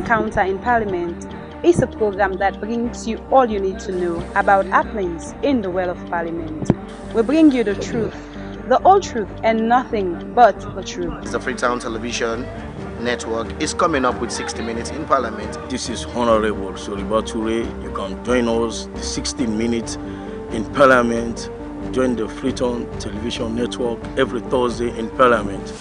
Encounter in Parliament is a program that brings you all you need to know about happenings in the world of Parliament. We bring you the truth, the whole truth, and nothing but the truth. The Freetown TV Network is coming up with 60 Minutes in Parliament. This is Honorable Solibature. You can join us the 60 Minutes in Parliament. Join the Freetown TV Network every Thursday in Parliament.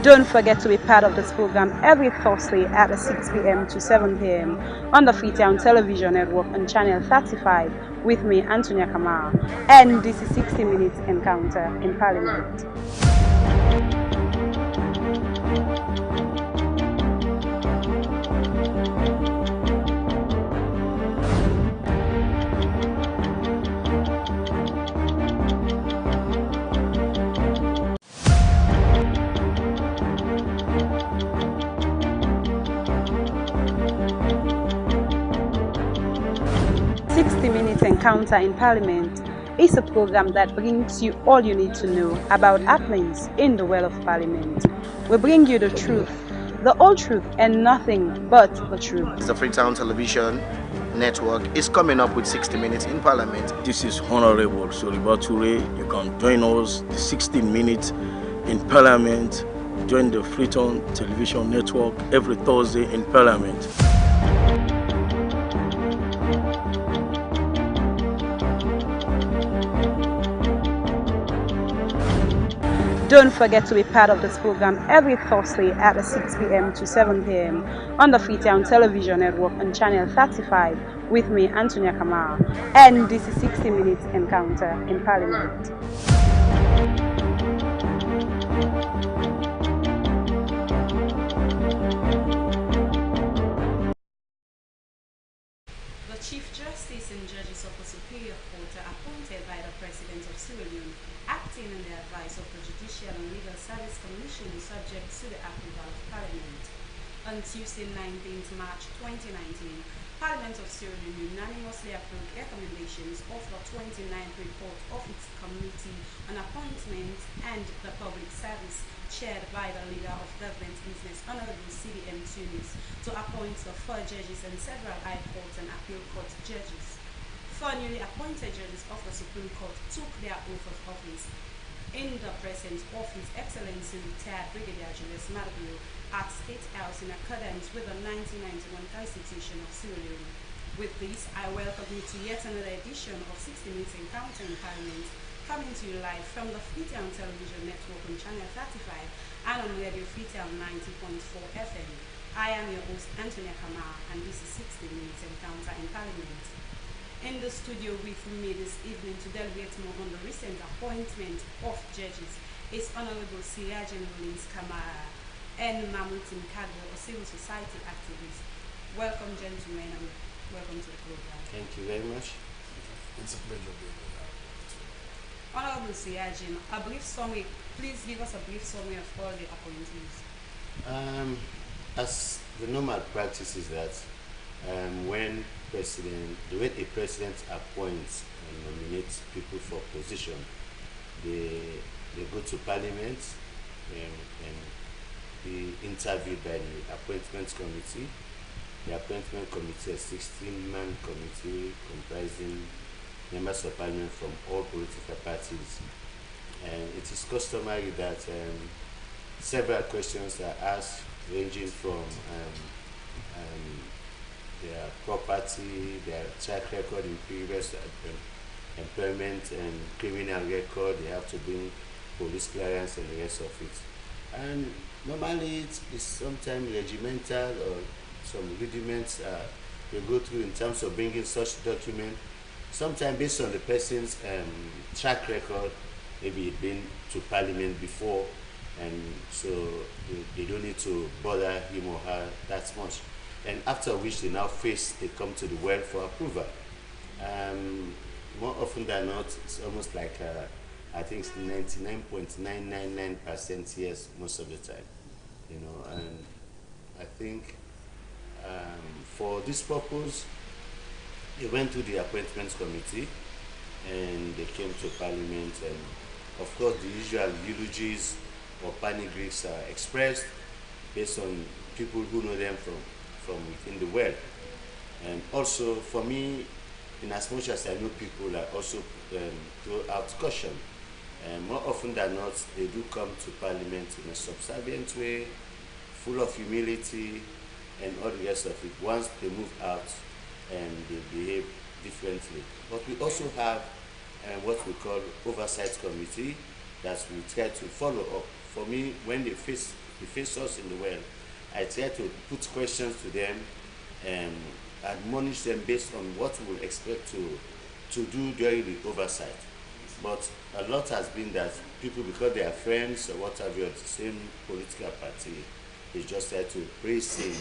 Don't forget to be part of this program every Thursday at 6 p.m. to 7 p.m. on the Freetown TV Network on channel 35 with me, Antonia Kamara. And this is 60 Minutes Encounter in Parliament. Encounter in Parliament is a program that brings you all you need to know about happenings in the world of Parliament. We bring you the truth, the whole truth, and nothing but the truth. The Freetown TV Network is coming up with 60 Minutes in Parliament. This is Honorable Solibature. You can join us the 60 Minutes in Parliament. Join the Freetown TV Network every Thursday in Parliament. Don't forget to be part of this program every Thursday at 6 p.m. to 7 p.m. on the Freetown TV Network on channel 35 with me, Antonia Kamara. And this is 60 Minutes Encounter in Parliament. The Chief Justice and judges of the Superior Court are appointed by the President of Sierra Leone, acting on the advice of the Judicial and Legal Service Commission, subject to the approval of Parliament. On Tuesday, 19th March 2019, Parliament of Sierra Leone unanimously approved recommendations of the 29th report of its Committee on Appointment and the Public Service, chaired by the Leader of Government Business, Honorable CDM Tunis, to appoint the 4 judges and several High Court and Appeal Court judges. 4 newly appointed judges of the Supreme Court took their oath of office in the presence of His Excellency retired Brigadier Julius Madabio at State House in accordance with the 1991 Constitution of Sierra Leone. With this, I welcome you to yet another edition of 60 Minutes Encounter in Parliament, coming to you live from the Freetown TV Network on channel 35 and on Radio Freetown 90.4 FM. I am your host, Antonia Kamara, and this is 60 Minutes Encounter in Parliament. In the studio with me this evening to deliberate more on the recent appointment of judges is Honorable Sirajan Mullins Kamara and Mamutin Kago, a civil society activist. Welcome, gentlemen, and welcome to the program. Thank you very much. It's a pleasure being here. Honorable Sirajan, a brief summary. Please give us a brief summary of all the appointees. As the normal practice is that when the way a president appoints and nominates people for position, they go to Parliament and be interviewed by the Appointment Committee. The Appointment Committee is a 16-man committee comprising members of Parliament from all political parties. And it is customary that several questions are asked, ranging from their property, their track record in previous employment and criminal record. They have to bring police clearance and the rest of it. And normally it's sometimes regimental or some rudiments they go through in terms of bringing such document. Sometimes based on the person's track record, maybe been to Parliament before, and so they don't need to bother him or her that much. And after which they come to the well for approval. More often than not, it's almost like I think 99.999% yes most of the time, you know. And I think for this purpose, they went to the appointments committee, and they came to Parliament, and of course the usual eulogies or panegyrics are expressed based on people who know them from within the world. And also for me, in as much as I know people, I also throw out caution. And more often than not, they do come to Parliament in a subservient way, full of humility and all the rest of it. Once they move out, and they behave differently. But we also have what we call oversight committee that we try to follow up. For me, when they face us in the world, I try to put questions to them and admonish them based on what we will expect to do during the oversight. But a lot has been that people, because they are friends or what have you, of the same political party, they just try to praise him.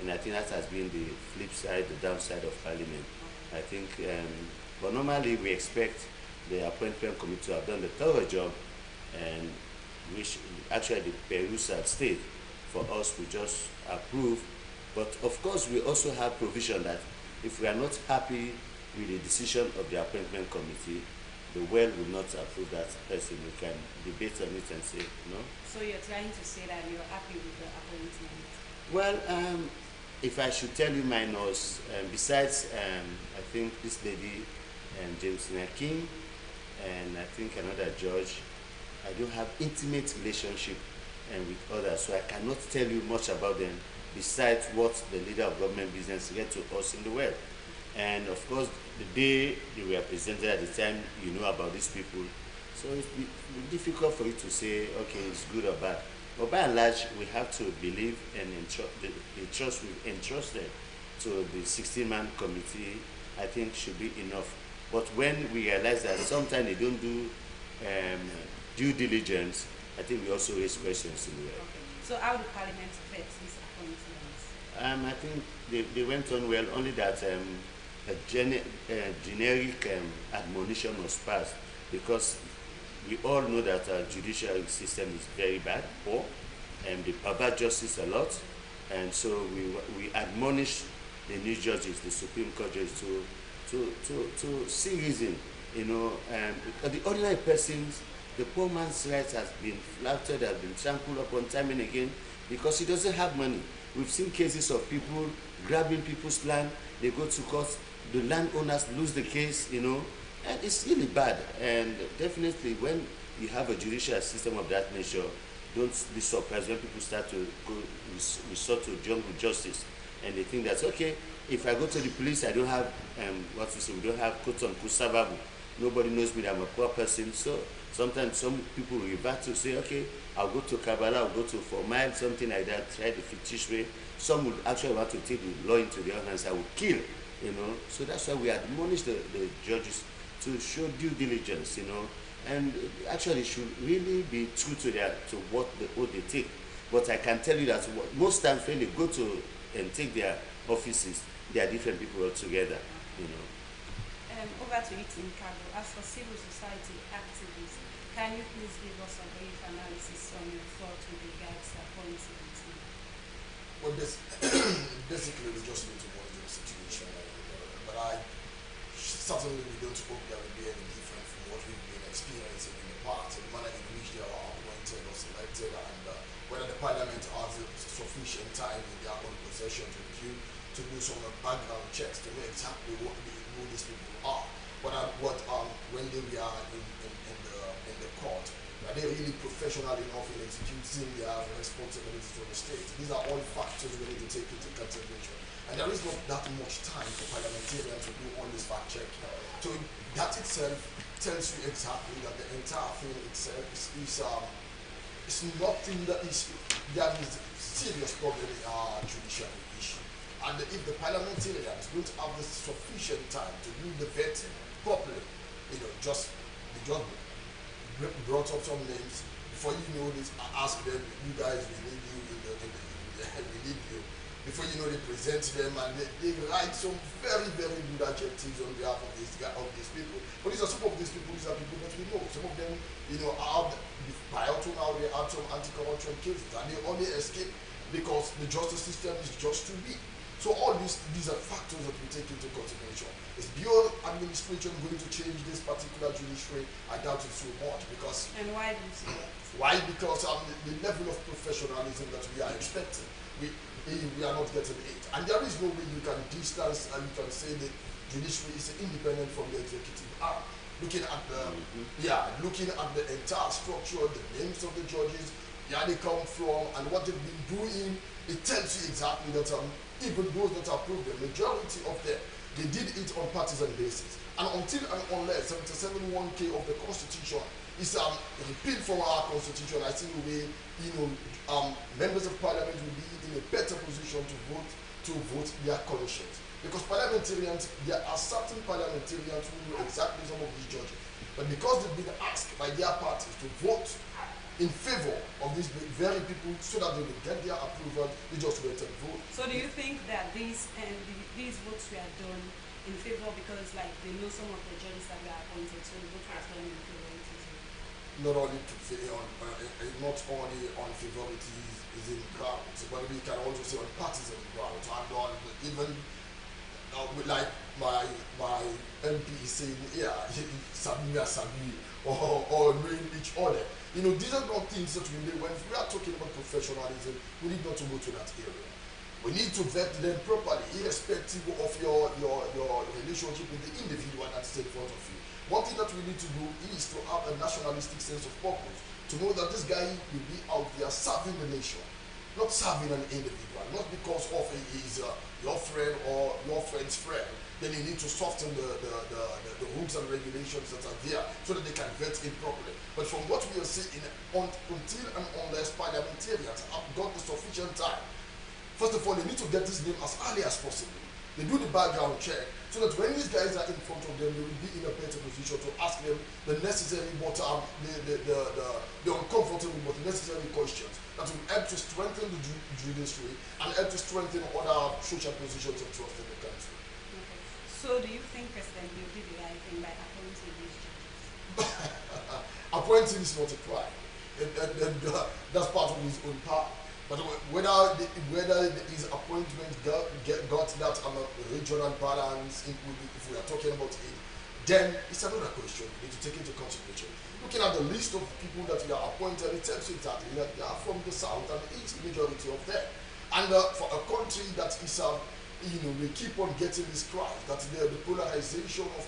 And I think that has been the flip side, the downside of Parliament. I think, but normally we expect the appointment committee to have done the thorough job, and which actually the Perusa state for us we just approve. But of course we also have provision that if we are not happy with the decision of the appointment committee, the well will not approve that person. We can debate on it and say no. So you're trying to say that you're happy with the appointment? Well, if I should tell you mine was, besides I think this lady, James King, and I think another judge, I don't have intimate relationship with others, so I cannot tell you much about them besides what the leader of government business get to us in the world. And of course, the day they were presented at the time, you know about these people, so it's difficult for you to say, okay, it's good or bad. But by and large, we have to believe and the trust we've entrusted to the 16-man committee, I think should be enough. But when we realize that sometimes they don't do due diligence, I think we also raise questions in the way. Okay. So how do Parliament vet these appointments? I think they went on well, only that a generic admonition was passed, because we all know that our judicial system is very bad, poor, and they pervert justice a lot, and so we admonish the new judges, the Supreme Court judges, to see reason, you know, the ordinary persons, the poor man's rights has been flouted, has been trampled upon time and again, because he doesn't have money. We've seen cases of people grabbing people's land, they go to court, the landowners lose the case, you know, and it's really bad. And definitely when you have a judicial system of that nature, don't be surprised when people start to resort to jungle justice, and they think that's okay. If I go to the police, I don't have what we say, we don't have quote unquote survival. Nobody knows me that I'm a poor person. So sometimes some people revert to say, okay, I'll go to Kabbalah, I'll go to 4 Mile, something like that, try the fictitious way. Some would actually want to take the law into their hands, I would kill, you know. So that's why we admonish the judges to show due diligence, you know, and actually should really be true to what the oath they take. But I can tell you that most times when they go to and take their offices, they are different people altogether, you know. Over to you, Tim Cargo. As for civil society activists, can you please give us a brief analysis on your thoughts with regards to appointment? Well, basically, we just need to monitor the situation. But certainly we don't hope that will be any different from what we've been experiencing in the past, the manner in which they are appointed or selected, and whether the Parliament has sufficient time in their own possession to do some background checks to know exactly who these people are. But when they are in the court, are they really professional enough in executing their responsibilities to the state? These are all factors we need to take into consideration. And there is not that much time for parliamentarians to do all this fact checking. So that itself tells you exactly that the entire thing itself is nothing that is serious problem in our judicial issue. And if the parliamentarians don't have the sufficient time to do the vetting properly, you know, just brought up some names, before you know this, ask them, you guys, we need you we need you. Before you know, they present them and they write some very, very good adjectives on behalf of these people. But these are some of these people, these are people that we know. Some of them, you know, by out now they have some anti-corruption cases and they only escape because the justice system is just too weak. So all these are factors that we take into consideration. Is beyond administration going to change this particular judiciary? I doubt it so much because. And why do you say that? Why? Because the level of professionalism that we are expecting, we are not getting it. And there is no way you can distance and you can say the judiciary is independent from the executive arm. Looking at the looking at the entire structure, the names of the judges, where they come from, and what they've been doing, it tells you exactly that even those that approved, the majority of them, they did it on partisan basis. And until and unless 77(1) of the Constitution is repealed from our Constitution, I think members of Parliament will be in a better position to vote their conscience. Because parliamentarians, there are certain parliamentarians who know exactly some of these judges. But because they've been asked by their parties to vote in favor of these very people so that they will get their approval, they just went and vote. So do you think that these votes were done in favor because like they know some of the judges that were appointed, so the vote was done in favor? Not only not only on favorability is in grounds, but we can also say on partisan grounds, and on even like my MP is saying, yeah, Sabi or knowing each other. These are not things that when we are talking about professionalism, we need not to go to that area. We need to vet them properly, irrespective of your relationship with the individual that's in front of you. One thing that we need to do is to have a nationalistic sense of purpose, to know that this guy will be out there serving the nation, not serving an individual, not because of he's your friend or your friend's friend. Then you need to soften the rules and regulations that are there so that they can vet it properly. But from what we are seeing, until and unless parliamentarians have got the sufficient time, first of all, they need to get this name as early as possible. They do the background check so that when these guys are in front of them, they will be in a better position to ask them the necessary but the uncomfortable but necessary questions that will help to strengthen the judiciary and help to strengthen other social positions of trust in the country. Okay. So do you think President will do the right thing by appointing these judges? Appointing is not a crime. That's part of his own power. But whether his appointment got that regional balance, if we are talking about it, then it's another question we need to take into consideration. Looking at the list of people that we are appointed, it tells you exactly that they are from the south and it's the majority of them. And for a country that is, we keep on getting this cry that the polarization of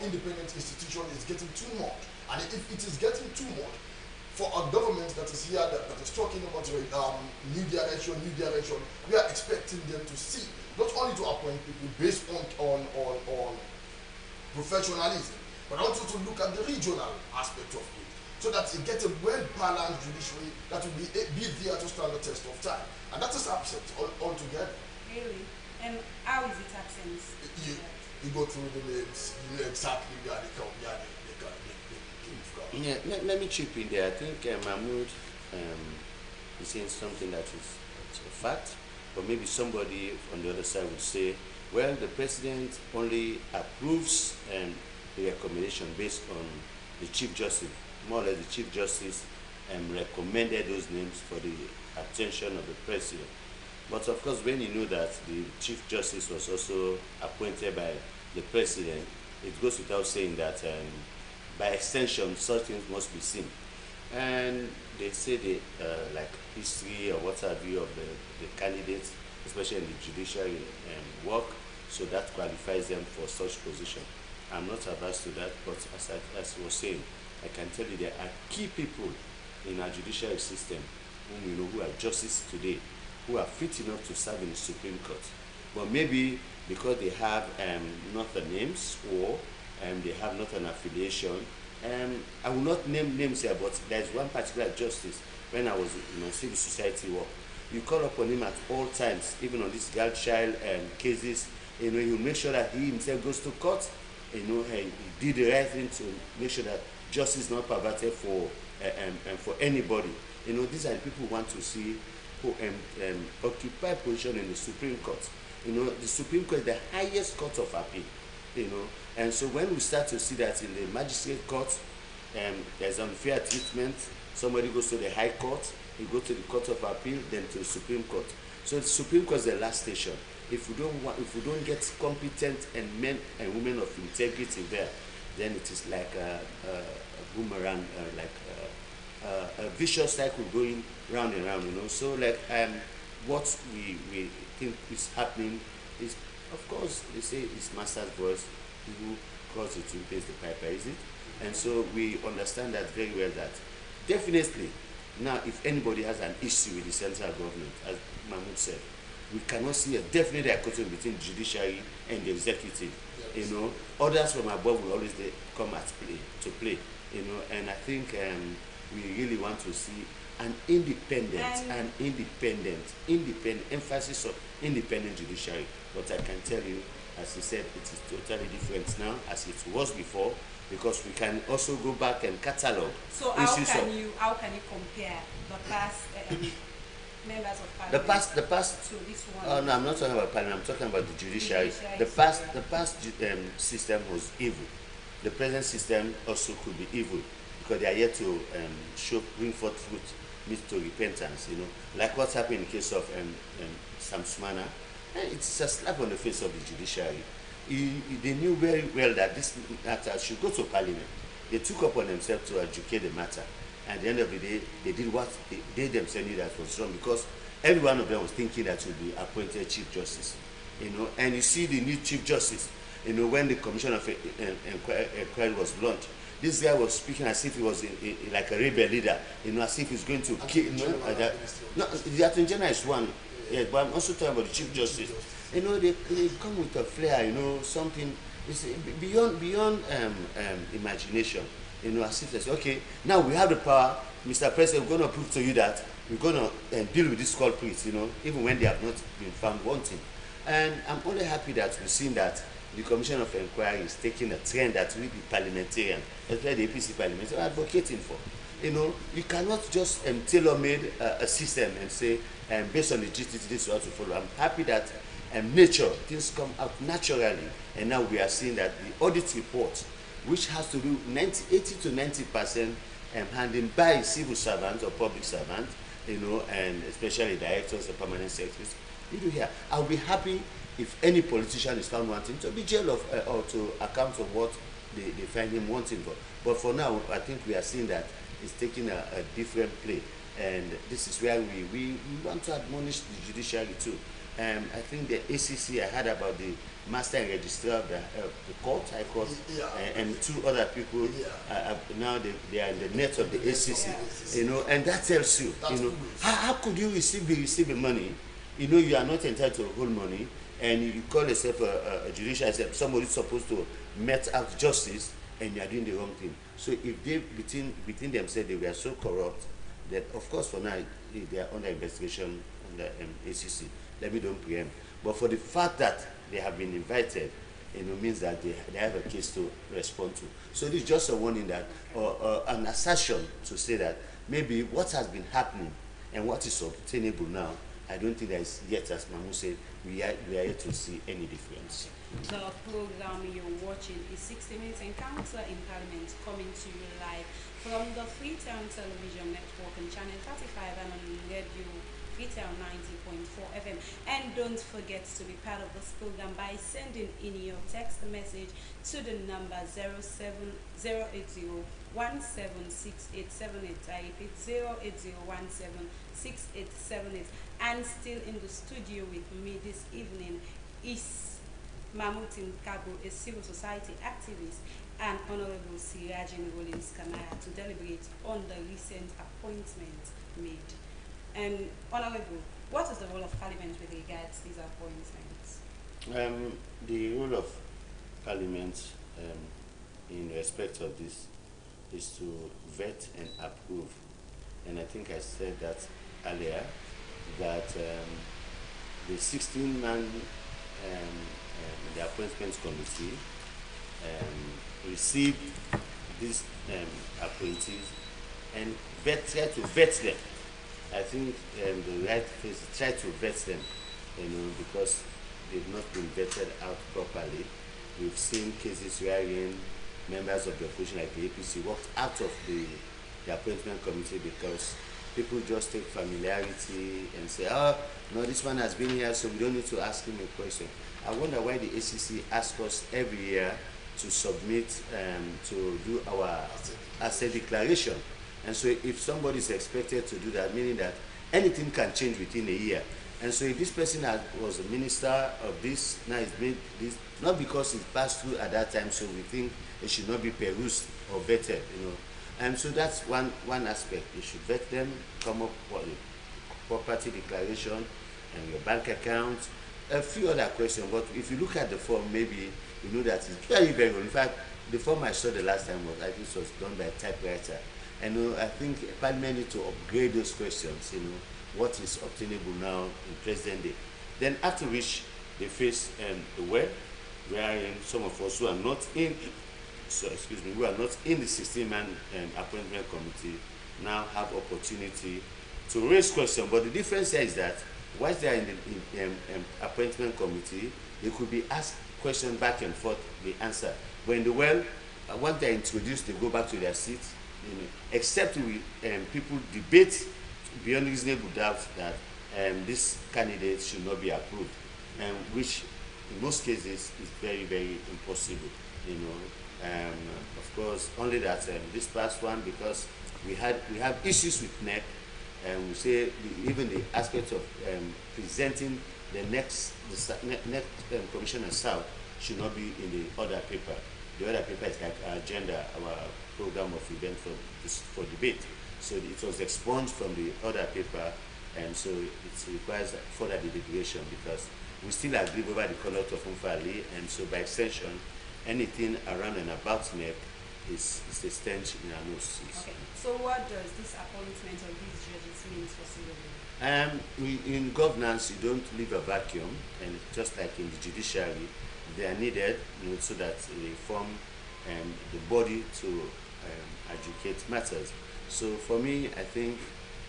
independent institution is getting too much. And if it is getting too much, for a government that is here that is talking about new direction, we are expecting them to see, not only to appoint people based on professionalism, but also to look at the regional aspect of it, so that it gets a well-balanced judiciary that will be there to stand the test of time. And that is absent altogether. Really? And how is it absent? You go through the names, you know exactly where they come, Yeah, let me chip in there. I think Mahmoud is saying something that is a fact, but maybe somebody on the other side would say, well, the president only approves the recommendation based on the Chief Justice. More or less, the Chief Justice recommended those names for the attention of the president. But of course, when you know that the Chief Justice was also appointed by the president, it goes without saying that by extension, such things must be seen. And they say like history or what have you of the candidates, especially in the judiciary work, so that qualifies them for such position. I'm not averse to that, but as I was saying, I can tell you there are key people in our judiciary system whom we know who are justices today, who are fit enough to serve in the Supreme Court. But maybe because they have not the names or they have not an affiliation. I will not name names here, but there's one particular justice when I was in civil society work. You call upon him at all times, even on these girl child cases. He'll make sure that he himself goes to court. He did the right thing to make sure that justice is not perverted for anybody. These are the people who want to see who occupy position in the Supreme Court. The Supreme Court is the highest court of appeal. And so when we start to see that in the magistrate court, there's unfair treatment, somebody goes to the High Court, he goes to the Court of Appeal, then to the Supreme Court. So the Supreme Court is the last station. If we don't get competent and men and women of integrity there, then it is like a boomerang, a vicious cycle going round and round, you know. So like what we think is happening is, of course, they say it's master's voice, who calls it, who pays the piper, is it? And so we understand that very well, that definitely now if anybody has an issue with the central government, as Mahmoud said, we cannot see a definite dichotomy between judiciary and the executive. Yes. You know, orders from above will always come to play. You know, and I think we really want to see an independent emphasis of independent judiciary. But I can tell you, as he said, it is totally different now as it was before, because we can also go back and catalog. So how can you compare the past members of parliament? The past. So this one. Oh no, I'm not talking about parliament. I'm talking about the judiciary. The past system was evil. The present system also could be evil, because they are yet to bring forth fruit, lead to repentance. You know, like what's happened in the case of Sam Sumana. It's a slap on the face of the judiciary. They knew very well that this matter should go to parliament. They took upon themselves to educate the matter. And at the end of the day, they did what they themselves knew that was wrong, because every one of them was thinking that would be appointed Chief Justice. You know, and you see the new Chief Justice, you know, when the Commission of Inquiry was launched, this guy was speaking as if he was like a rebel leader, you know, as if he's going to kill. No, the Attorney General is one. Yeah, but I'm also talking about the Chief Justice. You know, they come with a flair, you know, something it's beyond imagination. You know, as if they say, okay, now we have the power, Mr. President, we're going to prove to you that we're going to deal with these culprits, you know, even when they have not been found wanting. And I'm only happy that we've seen that the Commission of Inquiry is taking a trend that we, the parliamentarian, especially the APC parliamentarians, are advocating for. You know, you cannot just tailor-made a system and say, based on the GTT, this is what to follow. I'm happy that nature, things come out naturally, and now we are seeing that the audit report, which has to do 80 to 90% handled by civil servants or public servants, you know, and especially directors and permanent secretaries, you do here. I'll be happy if any politician is found wanting to be jailed or to account for what they find him wanting for. But for now, I think we are seeing that it's taking a different play, and this is where we want to admonish the judiciary too. I think the ACC, I heard about the master and registrar of the court, High Court, and two other people. Now they are in the net of the ACC, you know, and that tells you, you know, how could you receive the money? You know, you are not entitled to hold money, and you call yourself a judicial, somebody supposed to met out justice, and you are doing the wrong thing. So if they between themselves they were so corrupt, that of course for now they are under investigation under ACC. Let me don't preempt. But for the fact that they have been invited, you know, means that they have a case to respond to. So this is just a warning that, or an assertion to say that maybe what has been happening and what is obtainable now, I don't think there is yet, as Mahmoud said, we are yet to see any difference. The program you're watching is 60 Minutes Encounter in Parliament, coming to you live from the Freetown Television Network on Channel 35 and on radio Freetown 90.4 FM. And don't forget to be part of this program by sending in your text message to the number 080176878. I repeat, 080176878. And still in the studio with me this evening is Mahmoud Kabo, a civil society activist, and Honorable Sirajin Rollins Kamara to deliberate on the recent appointment made. And Honorable, what is the role of Parliament with regards to these appointments? The role of Parliament in respect of this is to vet and approve. And I think I said that earlier, that the 16-man the appointments committee received these appointees and try to vet them. I think the right place is try to vet them, you know, because they've not been vetted out properly. We've seen cases wherein members of the opposition, like the APC, walked out of the appointment committee because people just take familiarity and say, oh, no, this one has been here, so we don't need to ask him a question. I wonder why the ACC asks us every year to submit, to do our asset declaration. And so if somebody is expected to do that, meaning that anything can change within a year. And so if this person was a minister of this, now it's made this, not because it passed through at that time, so we think it should not be perused or vetted, you know. And so that's one aspect. You should vet them, come up with a property declaration and your bank account, a few other questions. But if you look at the form, maybe you know that it's very, very good. In fact, the form I saw the last time was, I think it was done by a typewriter. And I think Parliament need to upgrade those questions, you know, what is obtainable now in present day. Then after which they face the web, wherein some of us who are not in, who are not in the 16-man appointment committee now have opportunity to raise questions. But the difference here is that once they are in the appointment committee, they could be asked questions back and forth, they answer. But in the well, once they are introduced, they go back to their seats. You know, except people debate beyond reasonable doubt that this candidate should not be approved, which in most cases is very, very impossible. You know, of course, only that this past one, because we have issues with NEC, and we say even the aspect of presenting the next Commissioner South should not be in the other paper. The other paper is like our agenda, our program of event for debate. So it was expunged from the other paper, and so it requires further deliberation because we still agree over the conduct of Umfali, and so by extension, anything around and about NEC is a stench in our noses. Okay, so what does this appointment of these judges mean for Sierra Leone? In governance, you don't leave a vacuum, and just like in the judiciary, they are needed, you know, so that they form the body to adjudicate matters. So for me, I think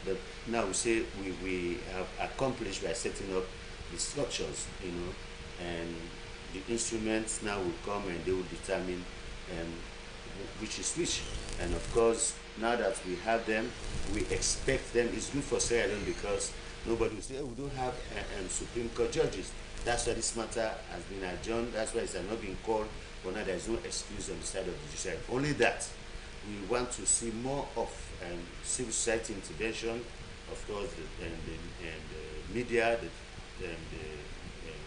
that now we say we have accomplished by setting up the structures, you know, and the instruments now will come and they will determine which is which. And of course, now that we have them, we expect them. It's good for Sierra Leone because nobody will say, oh, we don't have Supreme Court judges. That's why this matter has been adjourned. That's why it's not being called. But now there's no excuse on the side of the judiciary. Only that we want to see more of civil society intervention, of course, the media,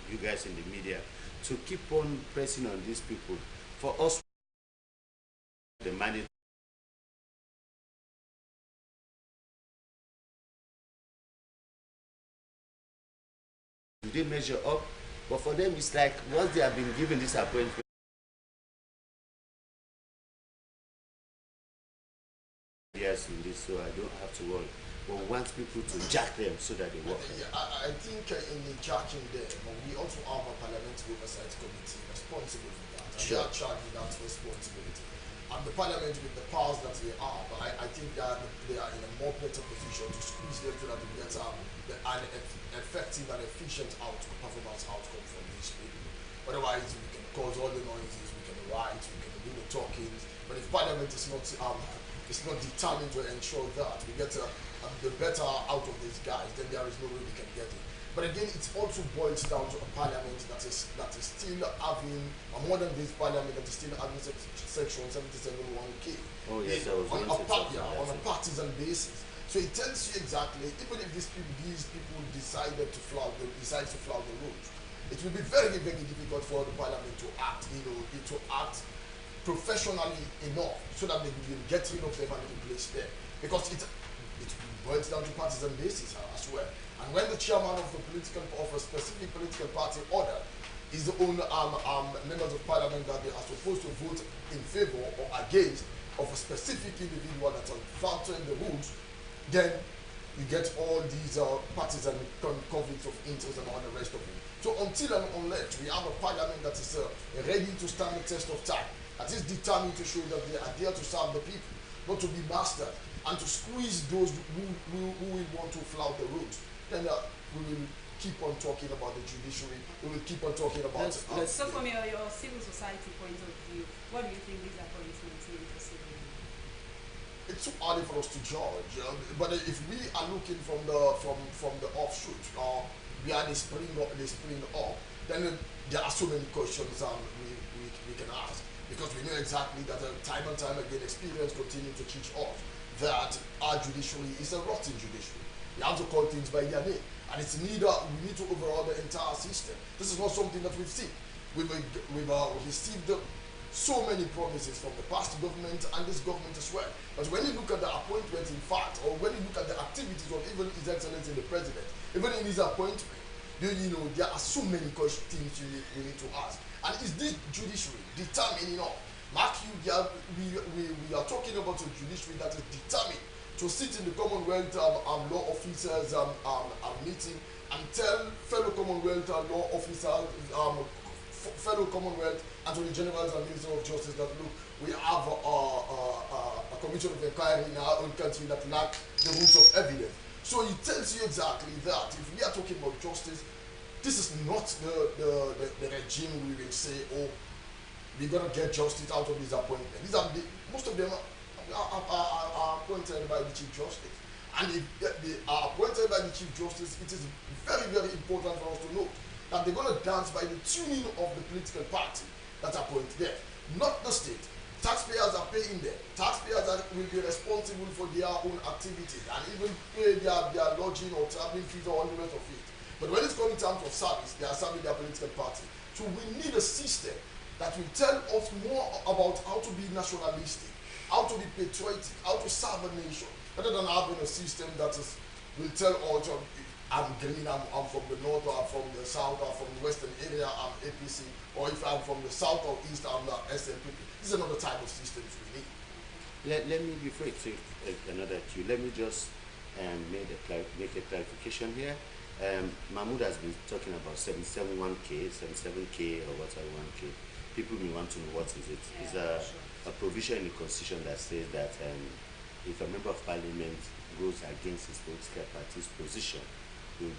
you guys in the media, to keep on pressing on these people. For us, the money. Do they measure up? But for them, it's like once they have been given this appointment, yes, in this, so I don't have to worry. But we want people to jack them so that they work. Yeah, I think in the jacking them, we also have a parliamentary oversight committee responsible for that. And Sure. they are charged with that responsibility. And the parliament, with the powers that they have, I think that they are in a more better position to squeeze them so that we get an effective and efficient performance outcome from these people. Otherwise, we can cause all the noises, we can write, we can do the talkings. But if parliament is not determined to ensure that we get the better out of these guys, then there is no way we can get it. But again, it also boils down to a parliament that is still having a modern-day parliament that is still having section 77(1)(k). Oh yes, on a partisan basis. So it tells you exactly, even if these people decide to flout the rules, it will be very, very difficult for the parliament to act, to act professionally enough so that they will get rid of them and replace them. Because it boils down to partisan basis as well. And when the chairman of a specific political party order is the own members of parliament that they are supposed to vote in favor or against of a specific individual that are flouting the rules, then you get all these partisan conflicts of interest and all the rest of it. So until and unless we have a parliament that is ready to stand the test of time, that is determined to show that they are there to serve the people, not to be mastered, and to squeeze those who will want to flout the rules, then we will keep on talking about the judiciary, we will keep on talking about... So from your civil society point of view, what do you think these appointments mean for Sierra Leone? it's too early for us to judge. But if we are looking from the offshoot, where they spring up, then there are so many questions we can ask, because we know exactly that time and time again experience continue to teach us that our judiciary is a rotten judiciary. We have to call things by their name, and it's neither we need to overhaul the entire system. This is not something that we've seen. We've received so many promises from the past government and this government as well. But when you look at the appointments, in fact, or when you look at the activities of even His Excellency the President, even in his appointment, you know, there are so many things you need to ask. And is this judiciary determined enough? Mark you, we are talking about a judiciary that is determined to sit in the Commonwealth law officers meeting and tell fellow Commonwealth law officers, fellow Commonwealth Attorney Generals and Minister of Justice that look, we have a commission of inquiry in our own country that lack the rules of evidence. So it tells you exactly that if we are talking about justice, this is not the regime we will say, oh, we're gonna get justice out of this appointment. These are most of them are appointed by the Chief Justice. And if they are appointed by the Chief Justice, it is very, very important for us to know that they're going to dance by the tuning of the political party that appoints them, not the state. Taxpayers are paying them. Taxpayers will be responsible for their own activities and even pay their lodging or traveling fees or all the rest of it. But when it's coming in terms of service, they are serving their political party. So we need a system that will tell us more about how to be nationalistic, how to be patriotic, how to serve a nation, rather than having a system that will tell us, I'm green, I'm from the north, or I'm from the south, or from the western area, I'm APC, or if I'm from the south or east, I'm the SNPP. This is another type of systems we need. Let me, before I take another cue, let me just make a clarification here. Mahmoud has been talking about 77K or whatever 1K. People may want to know what is it. It's a provision in the constitution that says that if a member of parliament goes against his political party's position, he will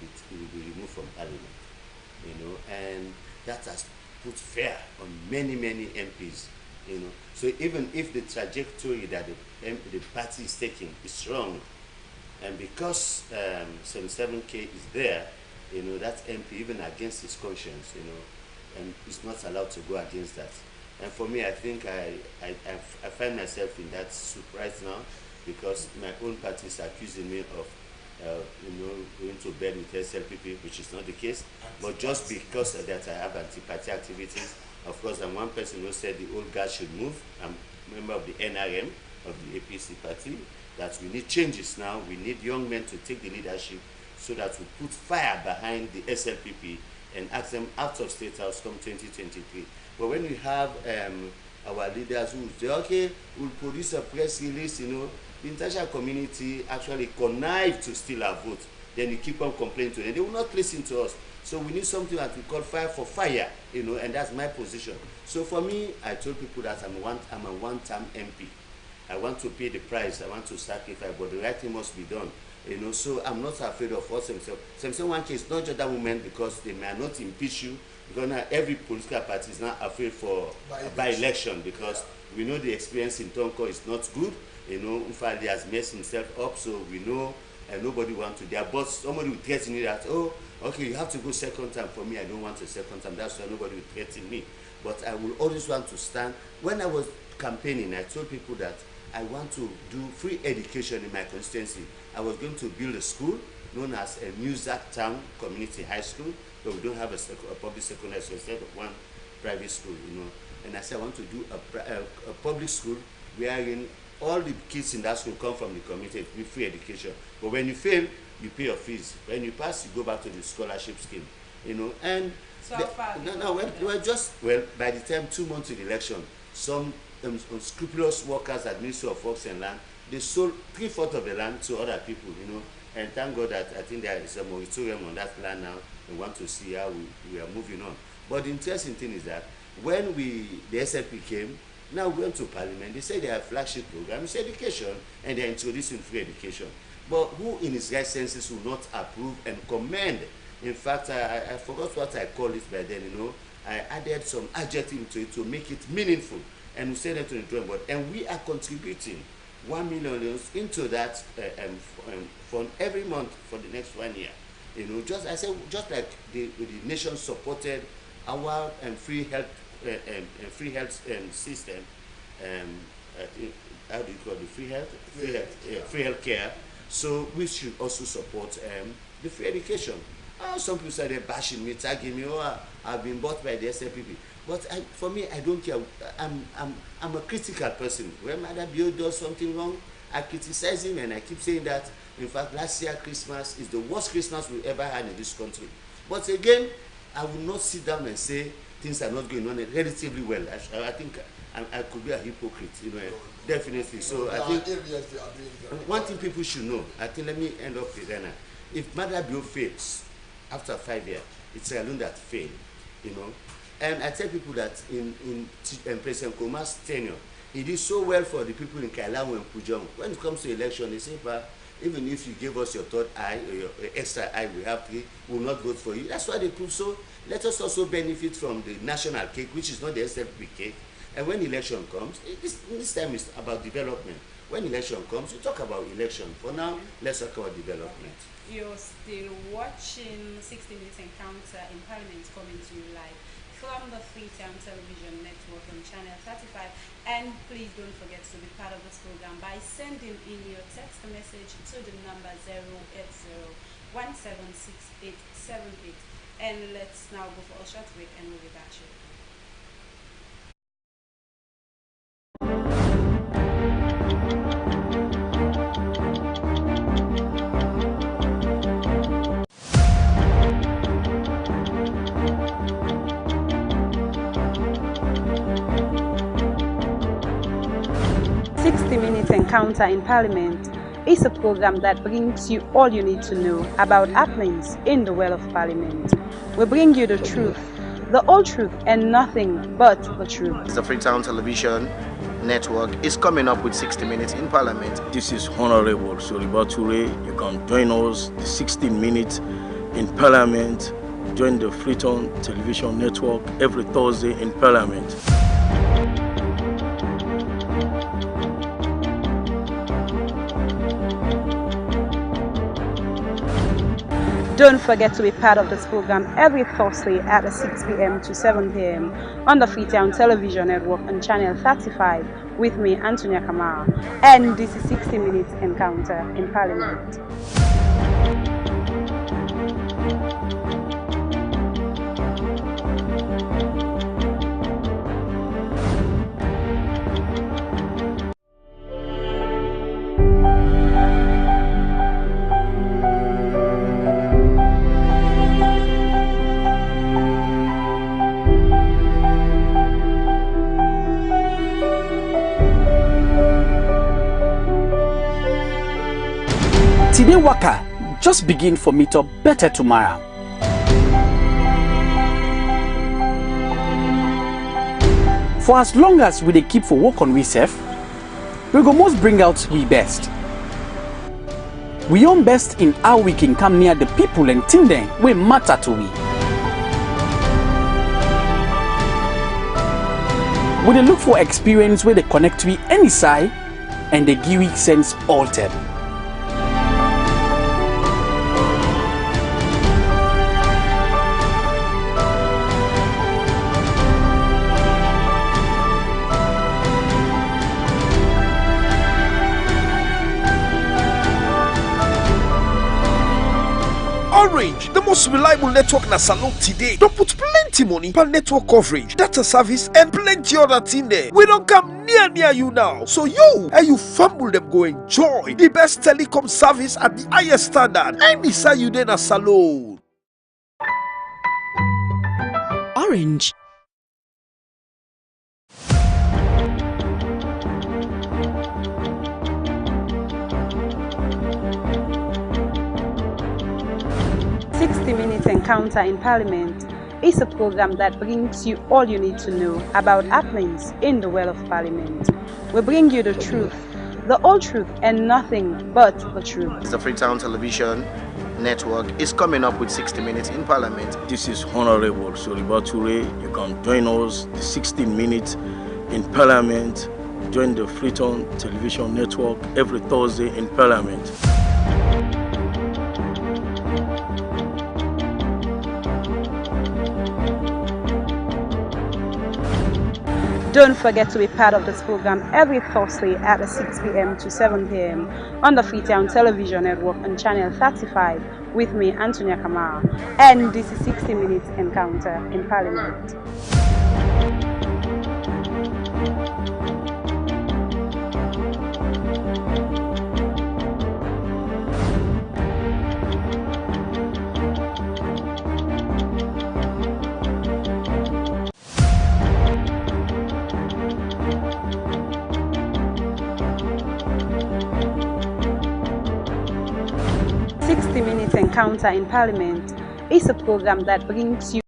be removed from parliament. You know, and that has put fear on many MPs. You know, so even if the trajectory that the party is taking is wrong, and because 77K is there, you know, that MP, even against his conscience, you know, and is not allowed to go against that. And for me, I think I find myself in that soup right now, because my own party is accusing me of, you know, going to bed with SLPP, which is not the case. But just because of that, I have anti-party activities. Of course, I'm one person who said the old guard should move. I'm a member of the NRM, of the APC party, that we need changes now. We need young men to take the leadership so that we put fire behind the SLPP and ask them out of State House come 2023. But when we have our leaders who say, okay, we'll produce a press release, you know, the international community actually connive to steal our vote. Then you keep on complaining to them. They will not listen to us. So we need something that we call fire for fire, you know, and that's my position. So for me, I told people that I'm a one-term MP. I want to pay the price, I want to sacrifice, but the right thing must be done. You know, so I'm not afraid of what 1K is not just that moment because they may not impeach you, because now every political party is not afraid for by-election because we know the experience in Tonko is not good. You know, in fact, he has messed himself up, so we know nobody wants to. Their boss, somebody will threaten you that, oh, okay, you have to go second time. For me, I don't want a second time. That's why nobody will threaten me. But I will always want to stand. When I was campaigning, I told people that I want to do free education in my constituency. I was going to build a school known as a Muzak Town Community High School, but we don't have a public secondary school instead of one private school, you know. And I said I want to do a public school wherein all the kids in that school come from the community with free education. But when you fail, you pay your fees. When you pass, you go back to the scholarship scheme, you know. And so how far by the time 2 months to the election, some unscrupulous workers at Ministry of Works and Land, they sold 3/4 of the land to other people, you know. And thank God that I think there is a moratorium on that land now. We want to see how we are moving on. But the interesting thing is that when the SLP came, now we went to Parliament, they say their flagship program is education, and they're introducing free education. But who in his right senses will not approve and commend? In fact, I forgot what I called it by then, you know. I added some adjective to it to make it meaningful, and we sent it to the drawing board, and we are contributing. $1 million into that fund every month for the next 1 year. You know, just like the nation supported our free health system. How do you call it? Free health care. So we should also support the free education. Some people say they're bashing me, tagging me. Oh, I've been bought by the SLPP. But for me, I don't care. I'm a critical person. When Mother Bio does something wrong, I criticize him, and I keep saying that. In fact, last year Christmas is the worst Christmas we've ever had in this country. But again, I will not sit down and say things are not going on relatively well. I think I could be a hypocrite, you know, definitely. So I think one thing people should know, I think, let me end up with Rena. If Mother Bio fails after 5 years, it's a loan that failed, you know. And I tell people that in President Koma's tenure, he did so well for the people in Kailamu and Pujong. When it comes to election, they say, even if you give us your third eye or your extra eye, we have three, we will not vote for you. That's why they prove so. Let us also benefit from the national cake, which is not the SFP cake. And when election comes, this time is about development. When election comes, we talk about election. For now, let's talk about development. You're still watching 60 Minutes Encounter in Parliament, coming to you live from the Freetown Television Network on Channel 35. And please don't forget to be part of this program by sending in your text message to the number 080-176878. And let's now go for a short break, and we'll be back shortly. 60 Minutes Encounter in Parliament is a program that brings you all you need to know about happenings in the world of Parliament. We bring you the truth, the whole truth, and nothing but the truth. The Freetown Television Network is coming up with 60 Minutes in Parliament. This is Honorable Soliba Toure. You can join us the 60 Minutes in Parliament. Join the Freetown Television Network every Thursday in Parliament. Don't forget to be part of this program every Thursday at 6 p.m. to 7 p.m. on the Freetown Television Network on Channel 35 with me, Antonia Kamara. And this is 60 Minutes Encounter in Parliament. Today waka just begin for me to better tomorrow. For as long as we dey keep for work on we self, we go most bring out we best. We own best in how we can come near the people and things them we matter to we. We dey look for experience where they connect we any side and they give we sense altered. Orange, the most reliable network na salon today. Don't put plenty money per network coverage, data service, and plenty other thing there. We don't come near you now. So you and you family them go enjoy the best telecom service at the highest standard. Anytime you then a salon. Orange. Minutes Encounter in Parliament is a program that brings you all you need to know about happenings in the world of Parliament. We bring you the truth, the whole truth, and nothing but the truth. The Freetown Television Network is coming up with 60 Minutes in Parliament. This is Honorable Soliba Toure. You can join us the 60 Minutes in Parliament. join the Freetown Television Network every Thursday in Parliament. Don't forget to be part of this program every Thursday at 6 p.m. to 7 p.m. on the Freetown Television Network on channel 35 with me, Antonia Kamara. And this is 60 Minutes Encounter in Parliament. Encounter in Parliament is a program that brings you.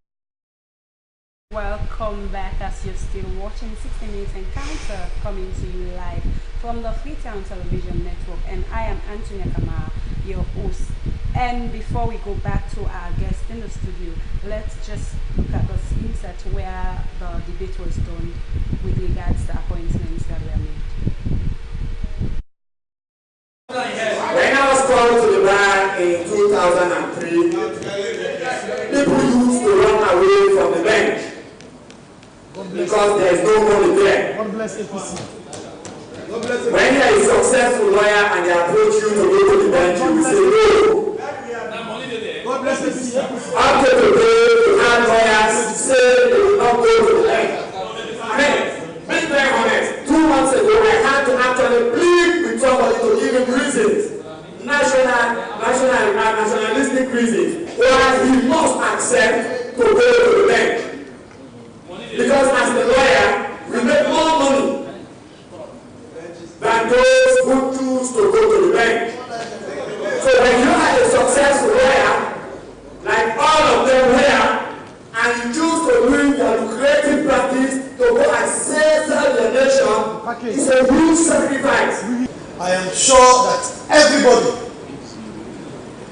Welcome back as you're still watching 60 Minutes Encounter coming to you live from the Freetown Television Network, and I am Antonia Kamara, your host. And before we go back to our guest in the studio, let's just look at the insert where the debate was done with regards to appointments that were made. When I was called to the bar in 2003, people used to run away from the bench because there is no money there. God bless APC. When you are a successful lawyer and they approach you to go to the bench, you will say no. God bless APC. After today, you have lawyers say they will not go to the bench. I mean, be very honest. 2 months ago, I had to actually plead with somebody to give him reasons. Nationalistic reasons why he must accept to go to the bank. Because as a lawyer, we make more money than those who choose to go to the bank. So when you are a successful lawyer, like all of them here, and you choose to live your lucrative practice to go and save the nation, it's a huge sacrifice. I am sure that everybody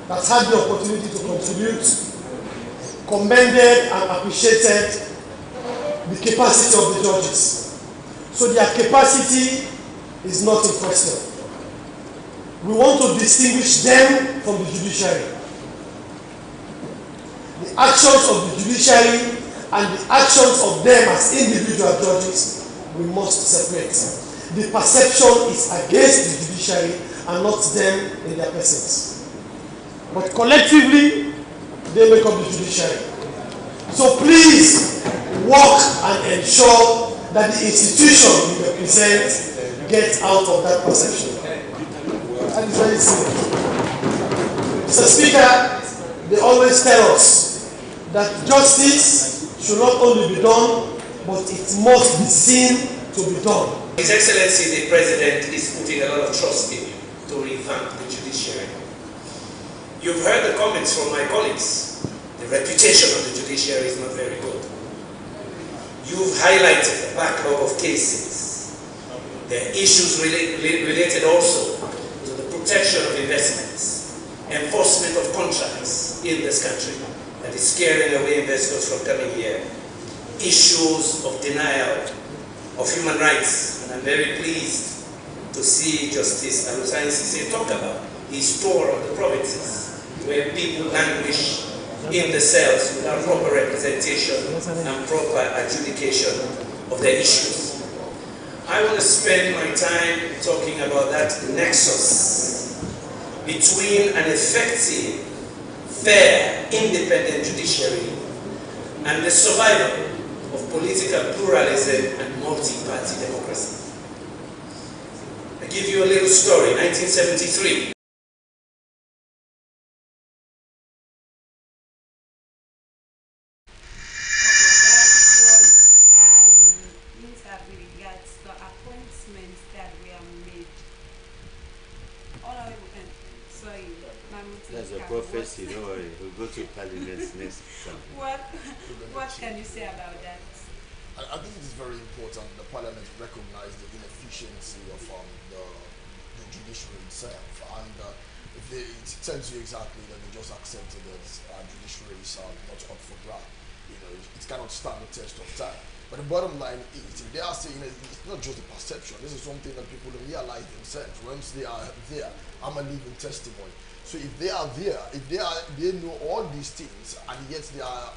that had the opportunity to contribute commended and appreciated the capacity of the judges. So their capacity is not in question. We want to distinguish them from the judiciary. The actions of the judiciary and the actions of them as individual judges, we must separate. The perception is against the judiciary and not them in their persons. But collectively, they make up the judiciary. So please work and ensure that the institution you represent gets out of that perception. That is very simple. Mr. Speaker, they always tell us that justice should not only be done, but it must be seen to be done. His Excellency the President is putting a lot of trust in you to revamp the judiciary. You've heard the comments from my colleagues. The reputation of the judiciary is not very good. You've highlighted the backlog of cases. There are issues related also to the protection of investments, enforcement of contracts in this country that is scaring away investors from coming here, issues of denial of human rights. And I'm very pleased to see Justice Alusani Sise talk about the store of the provinces where people languish in the cells without proper representation and proper adjudication of their issues. I want to spend my time talking about that nexus between an effective, fair, independent judiciary and the survival of political pluralism and multi-party democracy. I give you a little story, 1973. That's a prophecy, don't worry. We'll go to Parliament next time. What can you say about that? I think it is very important the Parliament recognize the inefficiency of the judiciary itself, and it tells you exactly that they just accepted that judiciary is not up for grab. You know, it cannot stand the test of time. But the bottom line is, if they are saying that it's not just a perception, this is something that people realize themselves. Once they are there, I'm a living testimony. So if they are there, if they know all these things and yet they are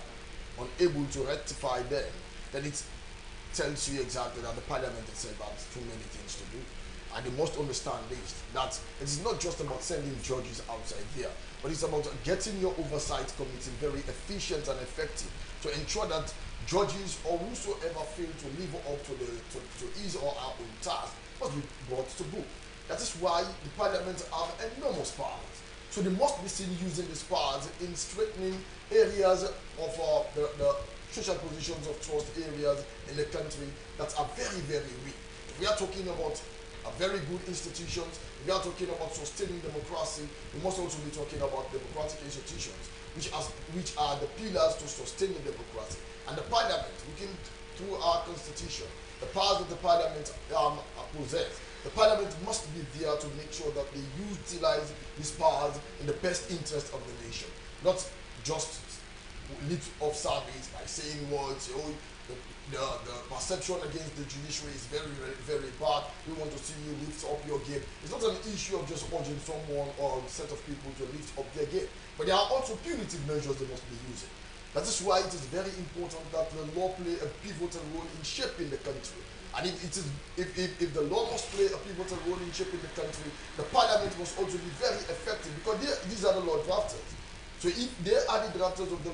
unable to rectify them, then it tells you exactly that the parliament itself has too many things to do. And they must understand this, that it is not just about sending judges outside there, but it's about getting your oversight committee very efficient and effective to ensure that judges or whosoever fail to live up to his or her own task must be brought to book. That is why the parliament have enormous powers. So they must be seen using these powers in strengthening areas of the social positions of trust areas in the country that are very, very weak. We are talking about very good institutions. We are talking about sustaining democracy. We must also be talking about democratic institutions, which are the pillars to sustain the democracy. And the parliament, looking through our constitution, the powers that the parliament possess, the parliament must be there to make sure that they utilize these powers in the best interest of the nation, not just lip of service by saying words, oh, the perception against the judiciary is very, very, very bad. We want to see you lift up your game. It's not an issue of just urging someone or a set of people to lift up their game, but there are also punitive measures they must be using. That is why it is very important that the law play a pivotal role in shaping the country. And if the law must play a pivotal role in shaping the country, the parliament must also be very effective, because these are the law drafters. So if they are the drafters of the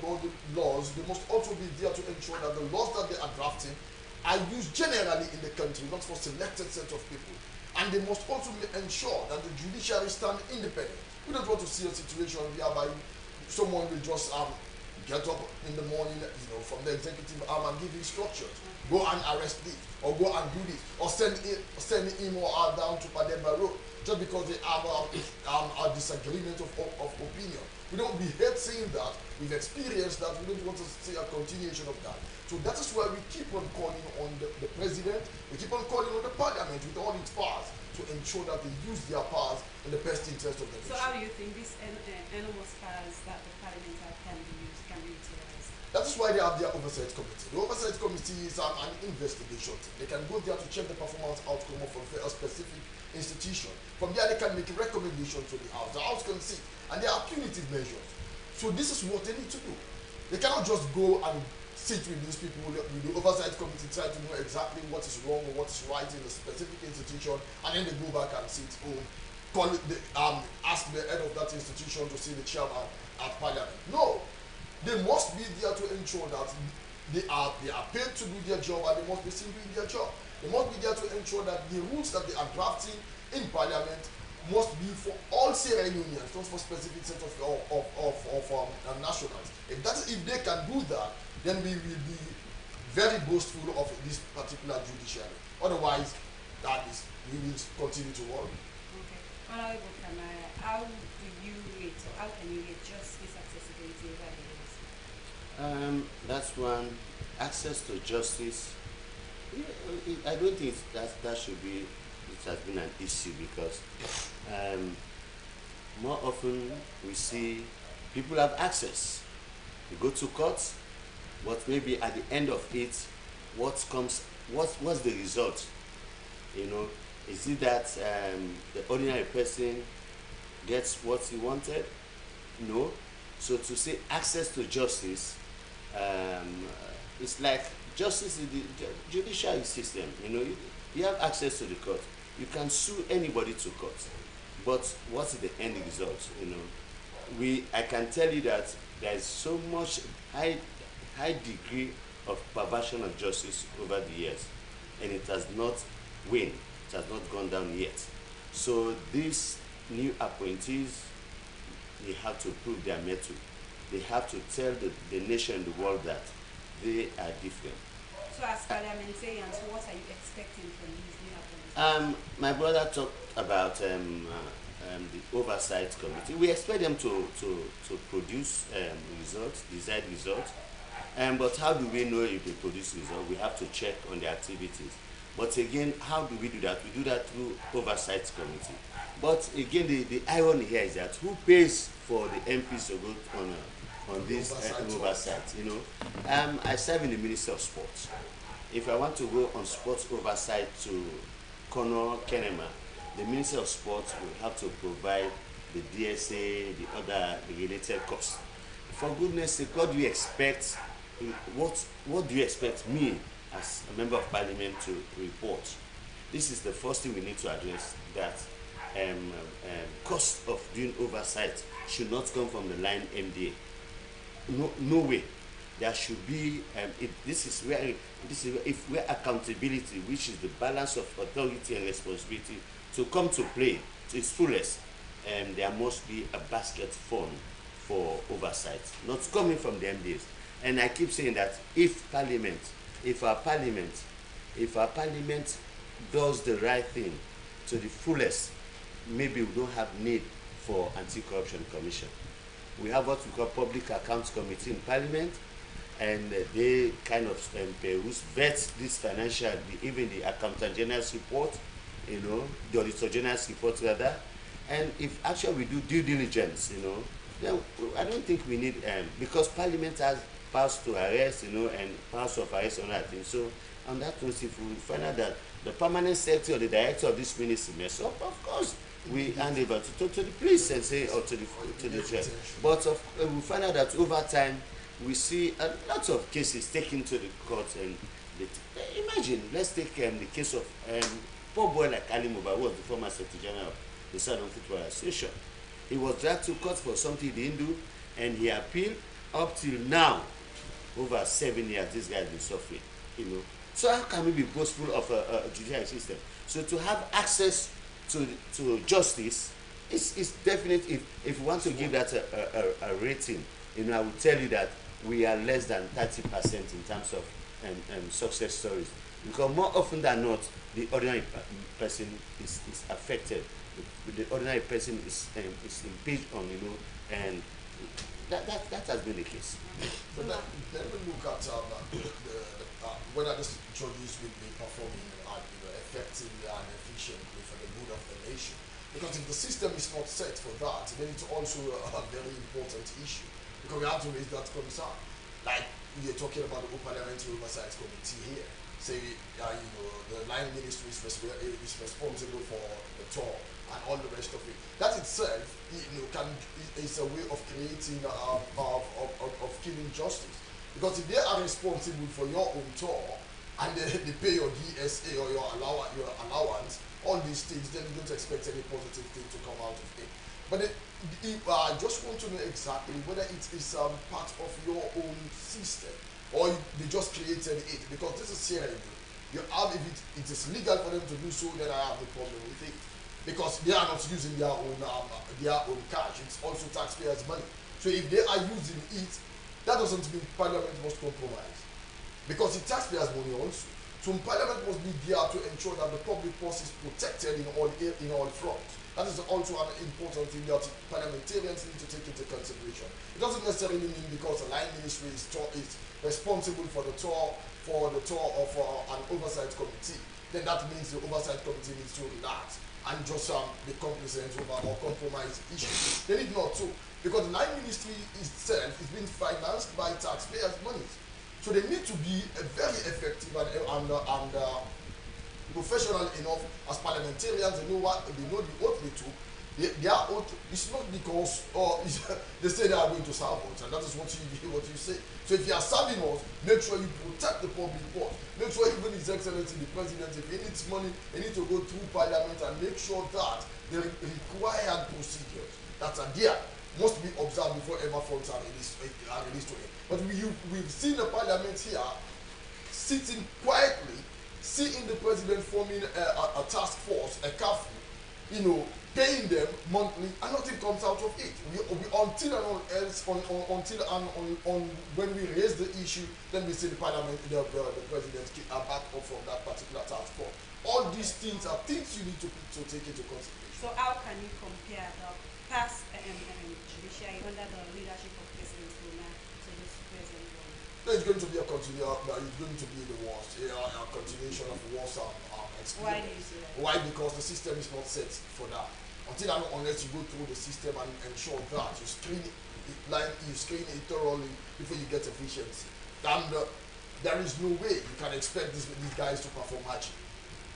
laws, they must also be there to ensure that the laws that they are drafting are used generally in the country, not for selected set of people. And they must also ensure that the judiciary stand independent. We don't want to see a situation whereby someone will just get up in the morning, from the executive arm and give instructions. Go and arrest this, or go and do this, or send him or her down to Pademba Road, just because they have a disagreement of opinion. We hate seeing that. We've experienced that. We don't want to see a continuation of that. So that is why we keep on calling on the president. We keep on calling on the parliament with all its powers to ensure that they use their powers in the best interest of the nation. So how do you think these enormous powers that the parliament have can be utilized? That is why they have their oversight committee. The oversight committee is an investigation team. They can go there to check the performance outcome of a specific institution. From there, they can make a recommendation to the House. The House can see, and there are punitive measures. So this is what they need to do. They cannot just go and sit with these people, with the oversight committee, try to know exactly what is wrong or what is right in a specific institution, and then they go back and sit home, ask the head of that institution to see the chairman at parliament. No, they must be there to ensure that they are paid to do their job, and they must be seen doing their job. They must be there to ensure that the rules that they are drafting in parliament must be for all Sierra Unions, not for specific set of nationals. If they can do that, then we will be very boastful of this particular judiciary. Otherwise, we will continue to worry. Okay. Honorable Kamara, how can you rate justice accessibility over the years? That's one. Access to justice. I don't think that should be. It has been an issue, because more often we see people have access. You go to court, but maybe at the end of it, what's the result? Is it that the ordinary person gets what he wanted? No. So to say access to justice, it's like justice in the judicial system. You have access to the court. You can sue anybody to court, but what's the end result? I can tell you that there is so much high degree of perversion of justice over the years, and it has not waned. It has not gone down yet. So these new appointees, they have to prove their mettle. They have to tell the nation and the world that they are different. So as parliamentarians, what are you expecting from these new appointees? My brother talked about the oversight committee. We expect them to produce results, desired results. But how do we know if they produce results? We have to check on their activities. But again, how do we do that? We do that through oversight committee. But again, the irony here is that who pays for the MPs to go on this oversight? I serve in the Ministry of Sports. If I want to go on sports oversight to Conor Kenema, the Minister of Sports will have to provide the DSA, the other regulated costs. For goodness sake, what do you expect? What do you expect me as a member of parliament to report? This is the first thing we need to address, that cost of doing oversight should not come from the line MDA. No way. There should be this is where accountability, which is the balance of authority and responsibility, to come to play to its fullest. There must be a basket fund for oversight, not coming from the MDAs. And I keep saying that if our parliament does the right thing to the fullest, maybe we don't have need for anti-corruption commission. We have what we call public accounts committee in parliament, and they kind of peruse, vet this financial, even the accountant general's report, the auditor general's report rather. And if actually we do due diligence, then I don't think we need, because parliament has powers to arrest, and powers of arrest on that thing. So on that note, if we find out that the permanent secretary or the director of this ministry mess up, of course we hand over to the police and say, or to the judge. But we find out that over time we see a lot of cases taken to the court, and imagine, let's take the case of poor boy like Ali Mubarak, who was the former Secretary General of the Southern Football Association. He was dragged to court for something he didn't do, and he appealed. Up till now, over 7 years, this guy has been suffering. So how can we be boastful of a judicial system? So to have access to justice is definite. If we want to give that a rating, I will tell you that we are less than 30% in terms of success stories, because more often than not, the ordinary person is affected. The ordinary person is impeached on, and that has been the case. But then we look at whether these judges will be performing effectively and efficiently for the good of the nation. Because if the system is not set for that, then it's also a very important issue. Because we have to raise that concern. Like we are talking about the Parliamentary Oversight Committee here. Say, the line ministry is responsible for the tour and all the rest of it. That itself, is a way of creating, of killing justice. Because if they are responsible for your own tour and they pay your DSA or your allowance, all these things, then you don't expect any positive thing to come out of it. But I just want to know exactly whether it is part of your own system, or they just created it, because this is serious. You have, if it is legal for them to do so, then I have no problem with it, because they are not using their own cash. It's also taxpayers' money. So if they are using it, that doesn't mean Parliament must compromise, because it's taxpayers' money also. So Parliament must be there to ensure that the public purse is protected in all fronts. That is also an important thing that parliamentarians need to take into consideration. It doesn't necessarily mean because the line ministry is responsible for the tour of an oversight committee, then that means the oversight committee needs to relax and just be complacent over or compromise issues. They need not to, because the line ministry itself is being financed by taxpayers' money. So they need to be very effective and professional enough as parliamentarians. They know the oath they took. Their oath is not because they say they are going to serve us, and that is what you say. So if you are serving us, make sure you protect the public purse. Make sure even His Excellency the President, if he needs money, he needs to go through Parliament and make sure that the required procedures that are there must be observed before ever funds are released to him. But we've seen the Parliament here sitting quietly, seeing the President forming a task force, a curfew, paying them monthly, and nothing comes out of it. Until when we raise the issue, then we see the Parliament, the President back up from that particular task force. All these things are things you need to take into consideration. So how can you compare the past judiciary under the leadership of President Luna to this present one? It's going to be a the worst, a continuation of wars experience. Why do you say that? Why? Because the system is not set for that. Unless you go through the system and ensure that you screen it thoroughly before you get efficiency. And there is no way you can expect these guys to perform magic.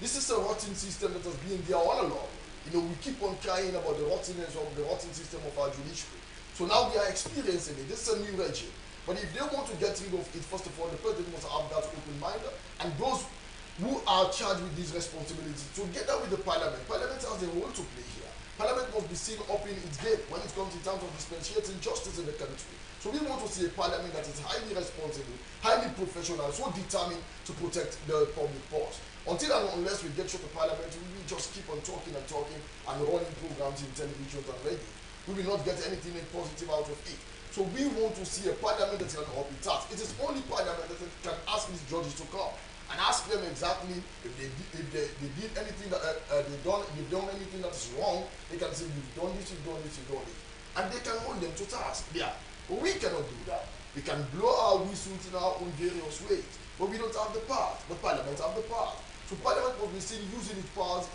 This is a rotten system that has been there all along. You know, we keep on crying about the rottenness of the rotten system of our judiciary. So now we are experiencing it. This is a new regime. But if they want to get rid of it, first of all, the president must have that open mind, and those who are charged with these responsibilities, together with the parliament. Parliament has a role to play here. Parliament must be seen up in its game when it comes in terms of dispensing justice in the country. So we want to see a parliament that is highly responsible, highly professional, so determined to protect the public purse. Until and unless we get through the parliament, we will just keep on talking and talking and running programs in television and radio. We will not get anything positive out of it. So we want to see a parliament that can up its task. It is only parliament that can ask these judges to come and ask them exactly if they did anything that they've done anything that is wrong. They can say, you've done this, you've done this, you've done this, and they can hold them to task. Yeah, but we cannot do that. We can blow our whistles in our own various ways, but we don't have the power. But Parliament have the power. So Parliament must be seen using its powers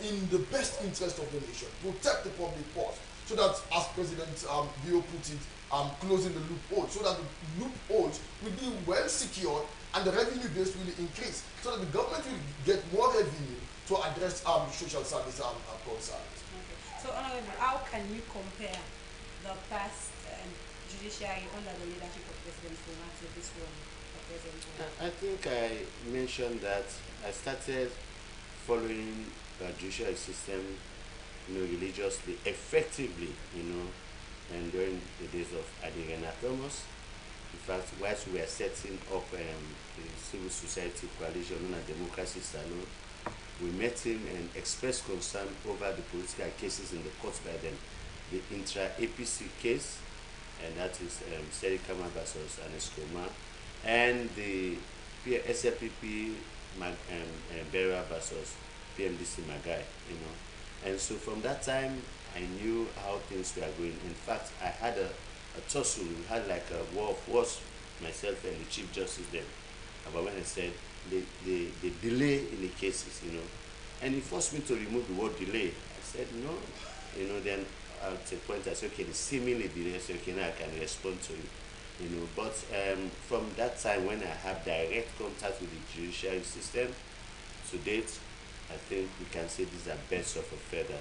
in the best interest of the nation, protect the public purse, so that, as President Bio put it, closing the loopholes, so that the loopholes will be well secured and the revenue base will increase, so that the government will get more revenue to address social service concerns. Okay. So, Honorable, how can you compare the past judiciary under the leadership of President Fuma to this one of President Fuma? I think I mentioned that I started following the judicial system, religiously, effectively, and during the days of Adirena Thomas. In fact, whilst we were setting up the civil society coalition known as Democracy Salon, we met him and expressed concern over the political cases in the courts by them. The intra-APC case, and that is Serikama versus Aneskoma, and the SLPP Bera versus PMDC Magai, And so from that time, I knew how things were going. In fact, I had a tussle. We had like a war of words, myself and the Chief Justice then, about when I said the delay in the cases, And he forced me to remove the word delay. I said no, then at a point I said, okay, the seemingly delay, so okay, now I can respond to it, But from that time, when I have direct contact with the judiciary system, to date, I think we can say these are birds of a feather.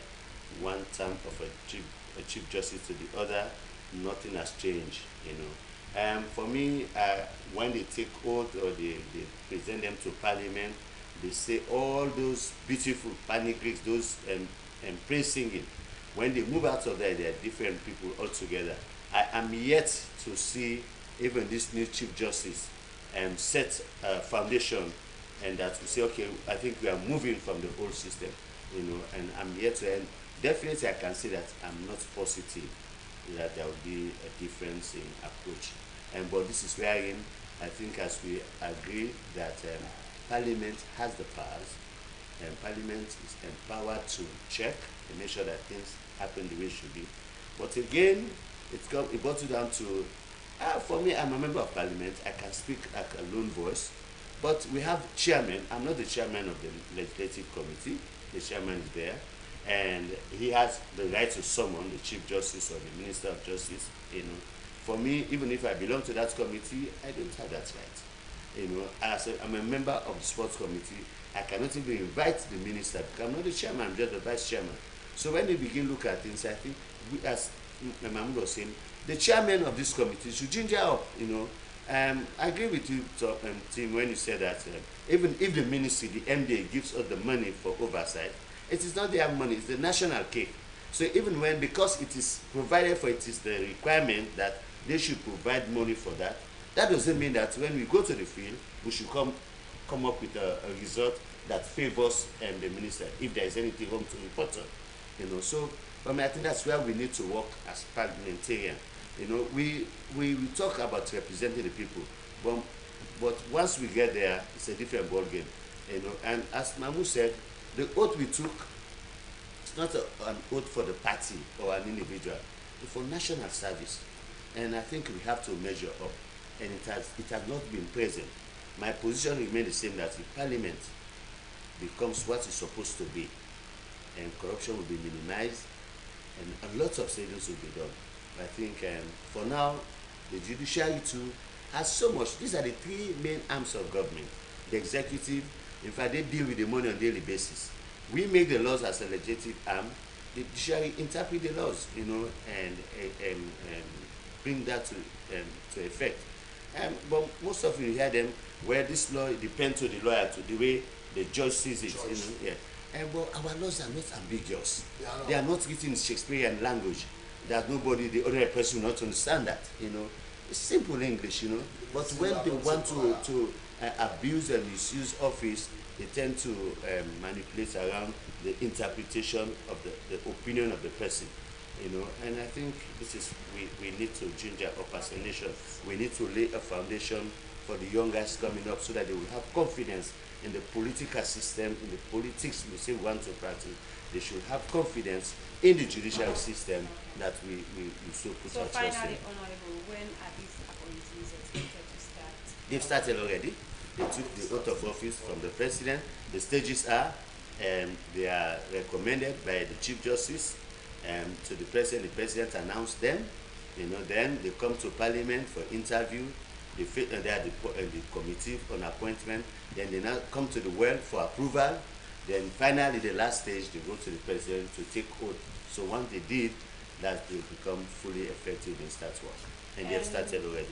One term of a chief justice to the other, nothing has changed, For me, when they take oath or they present them to Parliament, they say all those beautiful panegyrics, those praise singing. When they move out of there, they are different people altogether. I am yet to see even this new Chief Justice set a foundation, and that we say, okay, I think we are moving from the old system, and I'm yet to end. Definitely, I can say that I'm not positive that there will be a difference in approach. But this is wherein I think, as we agree, that Parliament has the powers, and Parliament is empowered to check and make sure that things happen the way it should be. But again, it boils down to, for me, I'm a member of Parliament. I can speak like a lone voice, but we have chairman. I'm not the chairman of the Legislative Committee. The chairman is there, and he has the right to summon the Chief Justice or the Minister of Justice. For me, even if I belong to that committee, I don't have that right. I'm a member of the Sports Committee. I cannot even invite the minister because I'm not the chairman. I'm just the vice chairman. So when they begin to look at things, I think we, as Mahmoud was saying, the chairman of this committee should ginger up. I agree with you, Tim, when you said that even if the ministry, the MDA, gives us the money for oversight, it is not their money, it's the national cake. So even when, because it is provided for, it is the requirement that they should provide money for that, that doesn't mean that when we go to the field, we should come up with a result that favors the minister, if there is anything wrong to report on. So I think that's where we need to work as parliamentarians. We talk about representing the people, but once we get there, it's a different ball game. And as Mahmoud said, the oath we took, it's not an oath for the party or an individual, it's for national service. And I think we have to measure up, and it has not been present. My position remains the same, that if Parliament becomes what it's supposed to be, and corruption will be minimized, and a lot of savings will be done. I think for now, the judiciary too has so much. These are the three main arms of government. The executive, in fact, they deal with the money on a daily basis. We make the laws as a legislative arm. The judiciary interpret the laws, you know, and bring that to effect. But most often you hear them where this law depends to the lawyer, to the way the judge sees it. You know, yeah. But our laws are not ambiguous. They are not written in Shakespearean language. There's nobody, the ordinary person, will not understand that. You know, it's simple English. You know, but when they want to abuse and misuse office, they tend to manipulate around the interpretation of the opinion of the person. You know, and I think this is we need to ginger up as a nation. We need to lay a foundation for the young guys coming up so that they will have confidence in the political system, in the politics we say we want to practice. They should have confidence in the judicial system that we so put our trust in. So finally, Honorable, when are these appointees expected to start? They've started already. They took the oath of office from the president. The stages are, they are recommended by the Chief Justice to the president. The president announced them. You know, then they come to Parliament for interview. They are the committee on appointment. Then they now come to the world for approval. Then finally, the last stage, they go to the president to take oath. So once they did, that will become fully effective and start work. And they have started already.